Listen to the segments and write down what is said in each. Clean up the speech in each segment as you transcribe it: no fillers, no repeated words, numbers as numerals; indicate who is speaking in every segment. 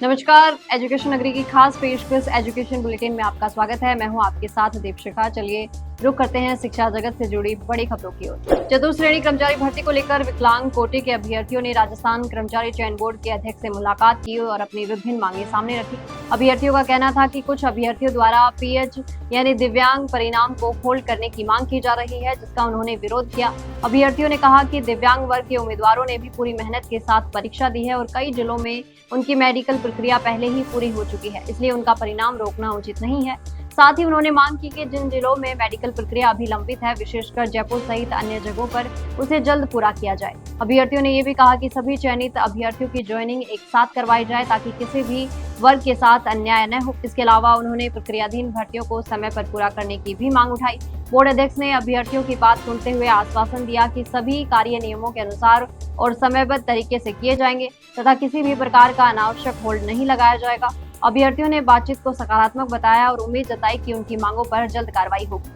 Speaker 1: नमस्कार, एजुकेशन नगरी की खास पेशकश एजुकेशन बुलेटिन में आपका स्वागत है। मैं हूं आपके साथ दीपशिखा। चलिए रुक करते हैं शिक्षा जगत से जुड़ी बड़ी खबरों की ओर। चतुर्थ श्रेणी कर्मचारी भर्ती को लेकर विकलांग कोटे के अभ्यर्थियों ने राजस्थान कर्मचारी चयन बोर्ड के अध्यक्ष से मुलाकात की और अपनी विभिन्न मांगे सामने रखी। अभ्यर्थियों का कहना था कि कुछ अभ्यर्थियों द्वारा पीएच यानी दिव्यांग परिणाम को होल्ड करने की मांग की जा रही है, जिसका उन्होंने विरोध किया। अभ्यर्थियों ने कहा कि दिव्यांग वर्ग के उम्मीदवारों ने भी पूरी मेहनत के साथ परीक्षा दी है और कई जिलों में उनकी मेडिकल प्रक्रिया पहले ही पूरी हो चुकी है, इसलिए उनका परिणाम रोकना उचित नहीं है। साथ ही उन्होंने मांग की कि जिन जिलों में मेडिकल प्रक्रिया अभी लंबित है, विशेषकर जयपुर सहित अन्य जगहों पर उसे जल्द पूरा किया जाए। अभ्यर्थियों ने ये भी कहा कि सभी चयनित अभ्यर्थियों की ज्वाइनिंग एक साथ करवाई जाए ताकि किसी भी वर्ग के साथ अन्याय न हो। इसके अलावा उन्होंने प्रक्रियाधीन भर्तियों को समय पर पूरा करने की भी मांग उठाई। बोर्ड अध्यक्ष ने अभ्यर्थियों की बात सुनते हुए आश्वासन दिया कि सभी कार्य नियमों के अनुसार और समयबद्ध तरीके से किए जाएंगे तथा किसी भी प्रकार का अनावश्यक होल्ड नहीं लगाया जाएगा। अभ्यर्थियों ने बातचीत को सकारात्मक बताया और उम्मीद जताई कि उनकी मांगों पर जल्द कार्रवाई होगी।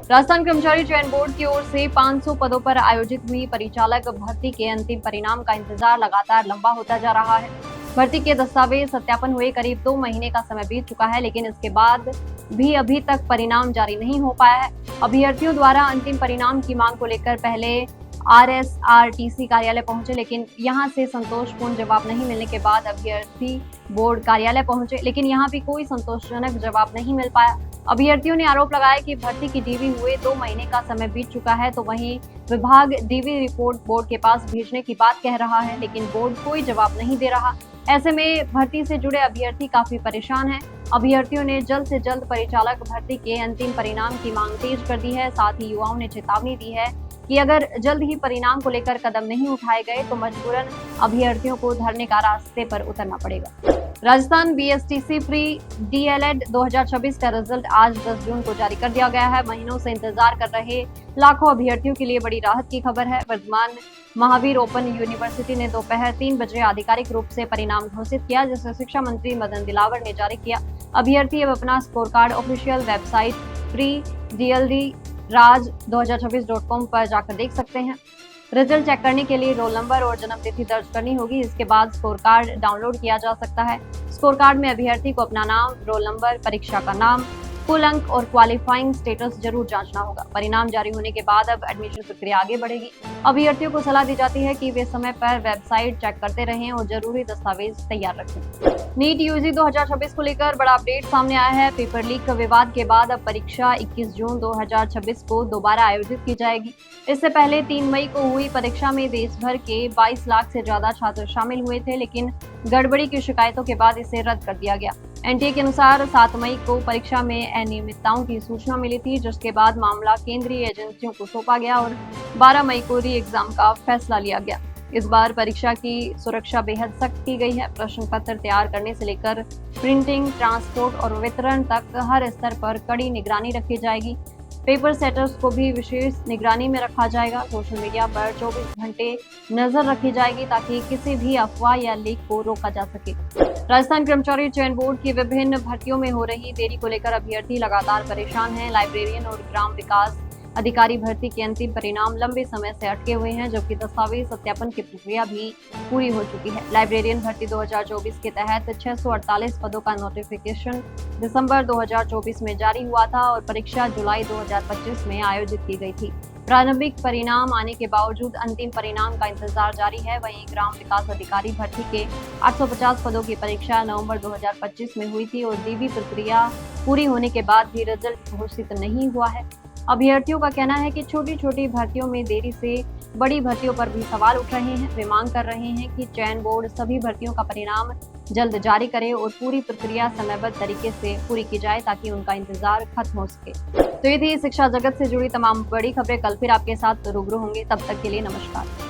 Speaker 1: राजस्थान कर्मचारी चयन बोर्ड की ओर से 500 पदों पर आयोजित हुई परिचालक भर्ती के अंतिम परिणाम का इंतजार लगातार लंबा होता जा रहा है। भर्ती के दस्तावेज सत्यापन हुए करीब 2 महीने का समय बीत चुका है, लेकिन इसके बाद भी अभी तक परिणाम जारी नहीं हो पाया है। अभ्यर्थियों द्वारा अंतिम परिणाम की मांग को लेकर पहले RSRTC कार्यालय पहुंचे, लेकिन यहां से संतोषपूर्ण जवाब नहीं मिलने के बाद अभ्यर्थी बोर्ड कार्यालय पहुंचे, लेकिन यहां भी कोई संतोषजनक जवाब नहीं मिल पाया। अभ्यर्थियों ने आरोप लगाया कि भर्ती की डीवी हुए 2 महीने का समय बीत चुका है, तो वहीं विभाग डीवी रिपोर्ट बोर्ड के पास भेजने की बात कह रहा है, लेकिन बोर्ड कोई जवाब नहीं दे रहा। ऐसे में भर्ती से जुड़े अभ्यर्थी काफी परेशान हैं। अभ्यर्थियों ने जल्द से जल्द परिचालक भर्ती के अंतिम परिणाम की मांग तेज कर दी है। साथ ही युवाओं ने चेतावनी दी है कि अगर जल्द ही परिणाम को लेकर कदम नहीं उठाए गए तो मजबूरन अभ्यर्थियों को धरने का रास्ते पर उतरना पड़ेगा। राजस्थान BSTC प्री DLED 2026 का रिजल्ट आज 10 जून को जारी कर दिया गया है। महीनों से इंतजार कर रहे लाखों अभ्यर्थियों के लिए बड़ी राहत की खबर है। वर्धमान महावीर ओपन यूनिवर्सिटी ने दोपहर 3 बजे आधिकारिक रूप से परिणाम घोषित किया, जिसे शिक्षा मंत्री मदन दिलावर ने जारी किया। अभ्यर्थी अब अपना score card official website pre-dld-raj2026.com पर जाकर देख सकते हैं। रिजल्ट चेक करने के लिए रोल नंबर और जन्म तिथि दर्ज करनी होगी। इसके बाद स्कोर कार्ड डाउनलोड किया जा सकता है। स्कोर कार्ड में अभ्यर्थी को अपना नाम, रोल नंबर, परीक्षा का नाम, कुल अंक और क्वालिफाइंग स्टेटस जरूर जांचना होगा। परिणाम जारी होने के बाद अब एडमिशन प्रक्रिया आगे बढ़ेगी। अभ्यर्थियों को सलाह दी जाती है कि वे समय पर वेबसाइट चेक करते रहें और जरूरी दस्तावेज तैयार रखें। नीट UG 2026 को लेकर बड़ा अपडेट सामने आया है। पेपर लीक का विवाद के बाद अब परीक्षा 21 जून 2026 को दोबारा आयोजित की जाएगी। इससे पहले 3 मई को हुई परीक्षा में देश भर के 22 लाख से ज्यादा छात्र शामिल हुए थे, लेकिन गड़बड़ी की शिकायतों के बाद इसे रद्द कर दिया गया। NTA के अनुसार 7 मई को परीक्षा में अनियमितताओं की सूचना मिली थी, जिसके बाद मामला केंद्रीय एजेंसियों को सौंपा गया और 12 मई को री एग्जाम का फैसला लिया गया। इस बार परीक्षा की सुरक्षा बेहद सख्त की गई है। प्रश्न पत्र तैयार करने से लेकर प्रिंटिंग, ट्रांसपोर्ट और वितरण तक हर स्तर पर कड़ी निगरानी रखी जाएगी। पेपर सेटर्स को भी विशेष निगरानी में रखा जाएगा। सोशल मीडिया पर 24 घंटे नजर रखी जाएगी ताकि किसी भी अफवाह या लीक को रोका जा सके। राजस्थान कर्मचारी चयन बोर्ड की विभिन्न भर्तियों में हो रही देरी को लेकर अभ्यर्थी लगातार परेशान हैं। लाइब्रेरियन और ग्राम विकास अधिकारी भर्ती के अंतिम परिणाम लंबे समय से अटके हुए हैं, जबकि दस्तावेज सत्यापन की प्रक्रिया भी पूरी हो चुकी है। लाइब्रेरियन भर्ती 2024 के तहत 648 पदों का नोटिफिकेशन दिसंबर 2024 में जारी हुआ था और परीक्षा जुलाई 2025 में आयोजित की गई थी। प्रारंभिक परिणाम आने के बावजूद अंतिम परिणाम का इंतजार जारी है। वहीं ग्राम विकास अधिकारी भर्ती के 850 पदों की परीक्षा नवंबर 2025 में हुई थी और डीवी प्रक्रिया पूरी होने के बाद भी रिजल्ट घोषित नहीं हुआ है। अभ्यर्थियों का कहना है कि छोटी छोटी भर्तियों में देरी से बड़ी भर्तियों पर भी सवाल उठ रहे हैं। वे मांग कर रहे हैं कि चयन बोर्ड सभी भर्तियों का परिणाम जल्द जारी करे और पूरी प्रक्रिया समयबद्ध तरीके से पूरी की जाए ताकि उनका इंतजार खत्म हो सके। तो ये थी शिक्षा जगत से जुड़ी तमाम बड़ी खबरें। कल फिर आपके साथ रूबरू होंगे, तब तक के लिए नमस्कार।